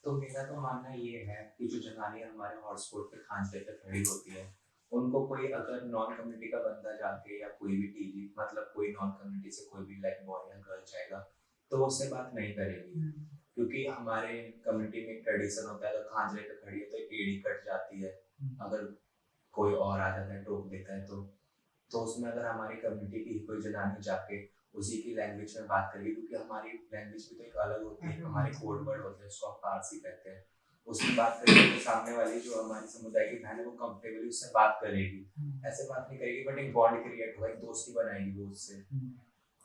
तो मेरा तो मानना ये है कि जो जनानियाँ हमारे हॉटस्पॉट पे खांच लेकर खड़ी होती है, उनको कोई अगर नॉन कम्युनिटी का बंदा जाके या कोई भी टीवी मतलब कोई नॉन कम्युनिटी से कोई भी लाइक बॉय या गर्ल जाएगा, तो वो उससे बात नहीं करेगी। क्योंकि हमारे कम्युनिटी में एक ट्रेडिशन होता है, अगर खांच लेकर खड़ी है तो एड़ी कट जाती है। अगर कोई और आ जाता है, टोक देता है तो उसमें अगर हमारी कम्युनिटी की कोई जनानी जाके उसी की लैंग्वेज में बात करेगी, क्योंकि हमारी लैंग्वेज भी तो एक अलग होती है, हमारे कोड वर्ड होते हैं, उसको हम फारसी कहते हैं। उसमें बात करेगी तो सामने वाली जो हमारी समुदाय की बहन है वो कंफर्टेबली उससे बात करेगी, ऐसे बात नहीं करेगी, बट एक बॉन्ड क्रिएट होगा, एक दोस्ती बनाएगी वो उससे।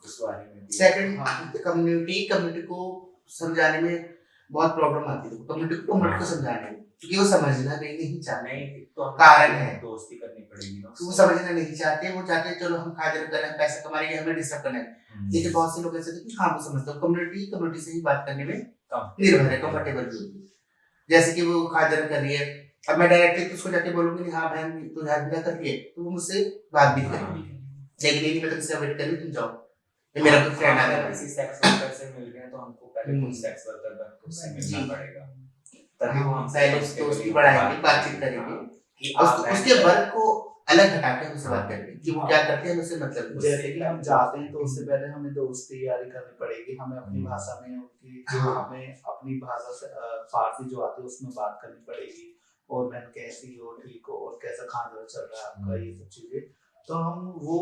उस बारे में सेकंड, कम्युनिटी को समझाने में बहुत प्रॉब्लम आती है, कम्युनिटी को समझाने में, क्योंकि वो समझना नहीं चाहते। नहीं तो कारण है दोस्ती करनी पड़ेगी ना, वो समझना नहीं चाहते, वो चाहते हैं चलो हम खाजर करें, पैसा कमाएंगे, हमें डिस्टर्ब करना है। लेकिन बहुत से लोग ऐसे थे कि हाँ वो समझते हो, कम्युनिटी से ही बात करने में निर्भर है, कंफर्टेबल भी होती है। जैसे कि वो खाजर कर रही है, अब मैं डायरेक्टली उसको जाके बोलूंगी हाँ बहन तू हाजिरा कर रही है, तो वो मुझसे बात भी करेगी, लेकिन नहीं मैं तो किसका वेट कर रही, तुम जाओ, ये मेरा कोई फ्रेंड आ गया, किसी सेक्स वर्कर से मिल रहे हैं तो हमको पहले खुद सेक्स वर्कर बन उससे मिलना पड़ेगा, तभी वो हम पहले दोस्ती बढ़ाएंगे, बातचीत करेंगे, उसके वर्क को अलग हटा के हमसे बात करेंगे कि वो क्या करते हैं, मुझसे मतलब जैसे कि हम जाते हैं तो उससे पहले हमें दोस्त तैयारी करनी पड़ेगी, हमें अपनी भाषा में उनकी जो हमें अपनी भाषा से फारसी जो आती है उसमें बात करनी पड़ेगी, और बहन कैसी हो, ठीक हो, और कैसा खाना चल रहा है आपका, ये सब चीजें। तो हम वो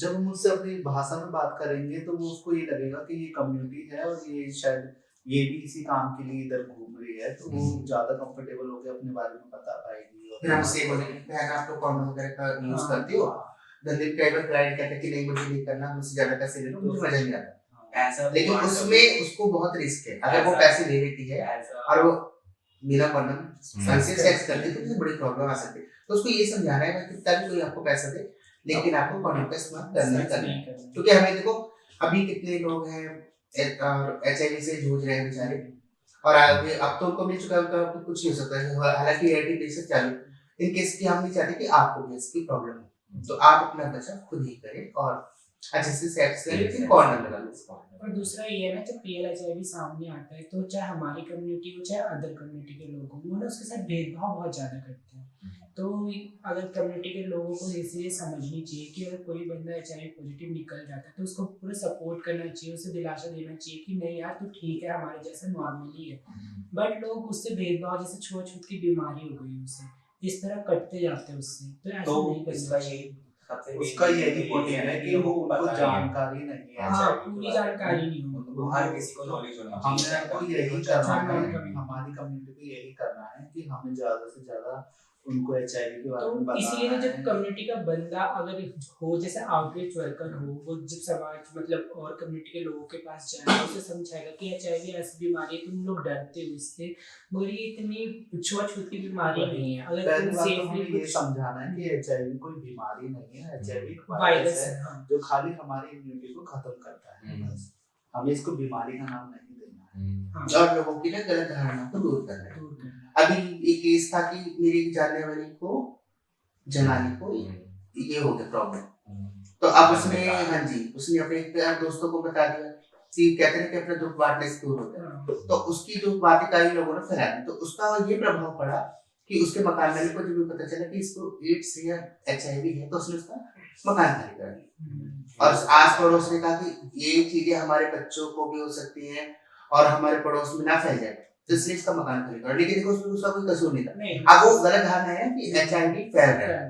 जब हम उससे अपनी भाषा में बात करेंगे तो वो उसको ये लगेगा कि ये कम्युनिटी है और ये शायद ये भी इसी काम के लिए इधर घूम रही है, तो वो ज्यादा कंफर्टेबल होकर अपने बारे में बता पाएगी। फिर हम से बोलेंगे बहन आप लोग कॉन्डोम वगैरह का यूज करती हो, धंधे कई बार क्लाइंट कहते हैं कि नहीं मुझे नहीं करना, मुझसे ज्यादा पैसे ले लो, मुझे मजा नहीं आता ऐसा, लेकिन उसमें उसको बहुत रिस्क है, अगर वो पैसे ले लेती है और वो बिना कॉन्डम से सेक्स करती है तो मुझे बड़ी प्रॉब्लम आ सकती है। तो उसको ये समझाना है कि तभी कोई आपको पैसा दे, लेकिन आपको कॉन्डम का इस्तेमाल करना ही करना है, क्योंकि हमें देखो अभी कितने लोग हैं HIV से जूझ रहे हैं बेचारे, और आगे अब तो उनको मिल चुका है, उनका कुछ नहीं हो सकता है, हालांकि एंटी बेसिक चालू इन केस की हम नहीं चाहते कि आपको भी इसकी प्रॉब्लम हो, तो आप अपना बचाव खुद ही करें और अच्छे से सेक्स करें, लेकिन कॉन्डम लगा लो। और दूसरा ये है ना, जब PL-HIV सामने आता है तो चाहे हमारी कम्युनिटी हो चाहे अदर कम्युनिटी के लोग हो, वो ना उसके साथ भेदभाव बहुत ज़्यादा करते हैं। तो अगर कम्युनिटी के लोगों को इसलिए समझनी चाहिए कि अगर कोई बंदा HIV पॉजिटिव निकल जाता है तो उसको पूरा सपोर्ट करना चाहिए, उसे दिलासा देना चाहिए कि नहीं यार तू ठीक है, हमारे जैसा नॉर्मली है। बट लोग उससे भेदभाव, जैसे छुआछूत की बीमारी हो गई उसे, इस तरह कटते जाते हैं उससे, तो ऐसा नहीं करना चाहिए। उसका यही मोटिव है कि वो उनको जानकारी नहीं है, हाँ पूरी जानकारी नहीं उनको, हर किसी को नॉलेज होनी चाहिए। हमको यही करना है, हमारी कम्युनिटी को यही करना है कि हमें ज्यादा से ज्यादा उनको HIV के बारे में बताना है। इसीलिए तो जब कम्युनिटी का बंदा अगर हो, जैसे आउटरीच वर्कर हो, वो जब समाज मतलब और कम्युनिटी के लोगों के पास जाएगा, उसे समझाएगा कि HIV ऐसी बीमारी है, तुम लोग डरते हो इससे, मगर ये इतनी छुआछूत की बीमारी नहीं है। अगर तुम सेफली ये समझाना है कि HIV कोई बीमारी नहीं है, HIV एक वायरस है जो खाली हमारी इम्यूनिटी को खत्म करता है, हमें इसको बीमारी का नाम नहीं देना है, और लोगों की ना गलत धारणा को दूर करना है। अभी एक केस था कि मेरी जानने वाली को जनानी को ये हो गया प्रॉब्लम, तो अब उसने हाँ जी उसने अपने दोस्तों को बता दिया कि कहते हैं कि अपना दुख बांटने से दूर होता है, तो उसकी जो बातें कई लोगों ने फैला दी, तो उसका ये प्रभाव पड़ा कि उसके मकान वाले को जब पता चला कि इसको एड्स या HIV है, तो उसने उसका मकान खाली कर दिया, और आस पड़ोस ने कहा कि ये चीजें हमारे बच्चों को भी हो सकती हैं और हमारे पड़ोस में ना फैल जाए, तो इसलिए इसका मकान खाली कर, लेकिन देखो उसमें उसका कोई कसूर नहीं था। अब वो गलत धारणा है कि HIV फैल रहा है,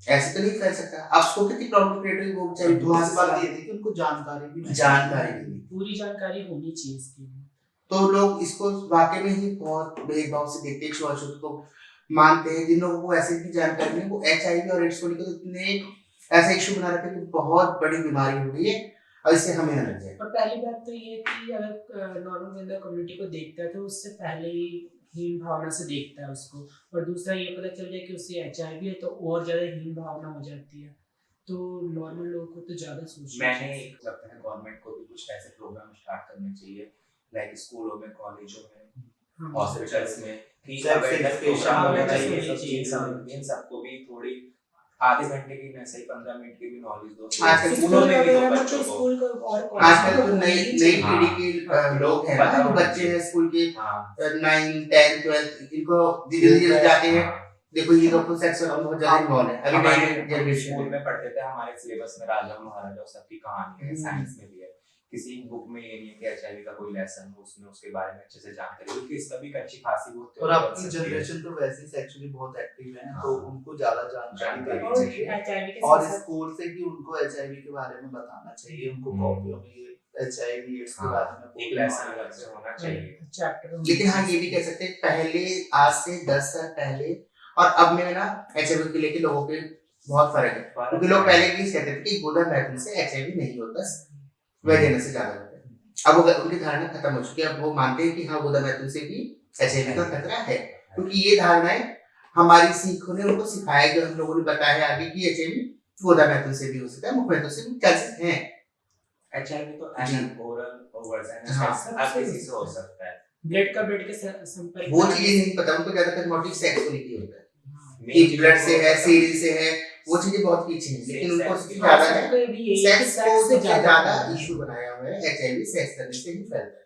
ऐसे तो नहीं फैल सकता। अब उसको कितनी प्रॉब्लम क्रिएट हुई, वो चाहिए दूसरी बात ये थी कि उनको जानकारी नहीं, पूरी जानकारी होनी चाहिए इसकी। तो लोग इसको वाकई में ही बहुत भेदभाव से देखते हैं, छुआछूत को मानते हैं। जिन लोगों को ऐसे की जानकारी नहीं, वो HIV और एड्स को लेकर इतने ऐसे इशू बना रखे कि बहुत बड़ी बीमारी हो गई है और इससे हमें न लग जाए। और पहली बात तो ये कि अगर नॉर्मल बंदा कम्युनिटी को देखता है तो उससे पहले ही हीन भावना से देखता है उसको, और दूसरा ये पता चल जाए कि उससे HIV है तो और ज़्यादा हीन भावना हो जाती है। तो नॉर्मल लोगों को तो ज़्यादा सोचना मैंने लगता है गवर्नमेंट को भी कुछ ऐसे प्रोग्राम स्टार्ट करने चाहिए, लाइक स्कूलों में, कॉलेजों में, हॉस्पिटल्स में, सबको भी थोड़ी आधे घंटे की नहीं सही 15 मिनट की भी नॉलेज दो आजकल स्कूलों में भी दो वगैरह में बच्चों तो को। स्कूल को और आजकल तो नई नई हाँ। पीढ़ी के लोग हैं ना, पता जो होना बच्चे हैं स्कूल के हाँ 9, 10, 12 इनको धीरे धीरे जाते हैं। हाँ। देखो ये लोग सेक्स में बहुत ज्यादा इन्वॉल्व है अभी हमारे नई जनरेशन स्कूल में। में पढ़ते थे, हमारे सिलेबस में राजा महाराजा सबकी कहानी है, हम्म। साइंस में भी है। किसी बुक में ये नहीं है कि एचआईवी का कोई लेसन हो उसमें उसके बारे में अच्छे से जानकारी, क्योंकि इसका भी एक अच्छी खासी बहुत और आपकी जनरेशन तो वैसे ही सेक्सुअली बहुत एक्टिव है, तो हाँ। उनको ज्यादा जानकारी जानकारी देनी और चाहिए HIV के और साथ साथ स्कूल से ही उनको एचआईवी के बारे में बताना चाहिए, उनको हम्म। कॉपियों में एचआईवी एड्स के बारे में एक पूरी लेसन knowledge अलग से होना चाहिए। चैप्टर लेकिन हाँ ये भी कह सकते हैं पहले आज से 10 साल पहले और अब में ना एचआईवी को लेके लोगों के बहुत फर्क है, क्योंकि लोग पहले भी कहते थे कि गोदा मैथुन से एचआईवी नहीं होता, वैजेना से ज्यादा होता है। अब वो उनकी धारणा खत्म हो चुकी है, अब वो मानते हैं कि हाँ गोदा मैथुन से भी एचआईवी का खतरा है, क्योंकि ये धारणाएं हमारी सीखों ने उनको सिखाया, जो हम लोगों ने बताया है आगे कि एचआईवी गोदा मैथुन से भी हो सकता है, मुख मैथुन से भी चांसेस हैं। एचआईवी तो जी। ओरल वर्जन हाँ। हर किसी से हो सकता है। ब्लड का ब्लड के संपर्क वो चीजें नहीं पता उनको, ज्यादातर मोटिव सेक्स को लेके होता है Main कि चीज़ ब्लड वो से है, होता सीरीज से है, वो चीजें बहुत पीछे हैं, लेकिन उनको सेक्स सबसे की ज्यादा हाँ, है सबको भी यही है कि सेक्स को सेक्स से सबसे ज्यादा है। इशू बनाया हुआ है, एचआईवी सेक्स करने से ही फैलता है।